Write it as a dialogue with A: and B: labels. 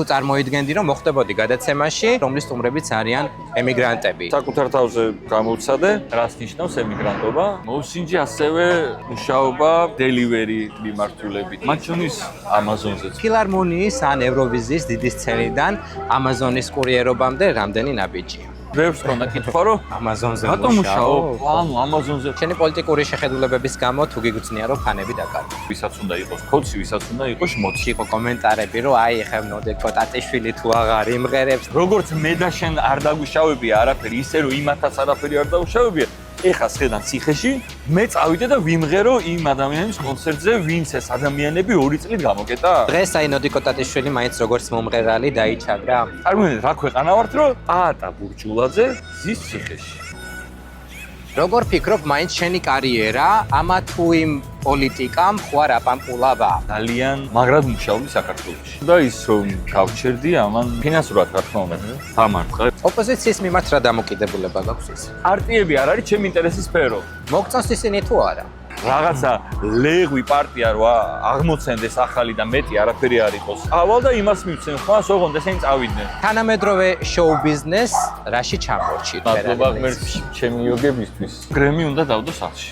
A: თუ წარმოიდგენდი, რომ მოხდებოდი გადაცემაში, რომლის სტუმრებიც არიან ემიგრანტები.
B: საკუთარ თავზე გამოვცადე, რას ნიშნავს ემიგრანტობა. მოვსინჯი ასევე მუშაობა დელივერი მიმართულებით. მათ შორის Amazon-ზეც.
A: ფილარმონიის ან ევროვიზიის დიდი სცენიდან Amazon-ის კურიერობამდე რამდენი ნაბიჯი?
B: ბევრს ქონდა კითხვა, რომ
A: Amazon-ზე
B: რატო მუშაობ? ანუ Amazon-ზე.
A: შენი პოლიტიკური შეხედულებების გამო თუ გიგრძნია რომ ფანები დაკარგო.
B: ვისაც უნდა იყოს კოცი, ვისაც უნდა იყოს მოთი.
A: იყო კომენტარები, რომ აი ეხა ნოდეკო ტატიშვილი თუ აღარ იმღერებს.
B: როგორც მე და შენ არ დაგვიშავებია არაფერი, ისე რომ იმათაც არაფერი არ დაგვიშავებია. ეხა სხედან ციხეში, მე წავიდე და ვიმღერო იმ ადამიანის კონცერტზე, ვინც ეს ადამიანები 2 წლით გამოკეტა.
A: დღეს აი ნოდიკო ტატიშვილი მაინც როგორც მომღერალი დაიჩაგრა.
B: წარმოიდგინეთ, რა ქვეყანა ვართ, რომ ატა ბურჯულაძე ზის ციხეში.
A: როგორ ფიქრობ, მაინც შენი კარიერა ამა თუ იმ პოლიტიკამ ხوار აპამპულავა?
B: ძალიან მაგრად მუშაობდი საქართველოში. და ის რომ გავჩერდი, ამან ფინანსურად რა თქმა უნდა, დამარცხე.
A: ოპოზიციის მიმართ რა დამოკიდებულება გაქვს ის?
B: პარტიები არ არის ჩემი ინტერესის სფერო.
A: მოგწონს ისინი თუ არა?
B: რაღაცა ლეღვი პარტია რო აღმოცენდეს ახალი და მეტი არაფერი არ იყოს. ავალ და имас მივცენ ხმას, ოღონდ ესენი წავიდნენ.
A: თანამედროვე შოუ ბიზნეს რაში ჩამორჩით?
B: მადლობა ღმერთს ჩემი იოგებისთვის. გრემი უნდა დავდო სახლში.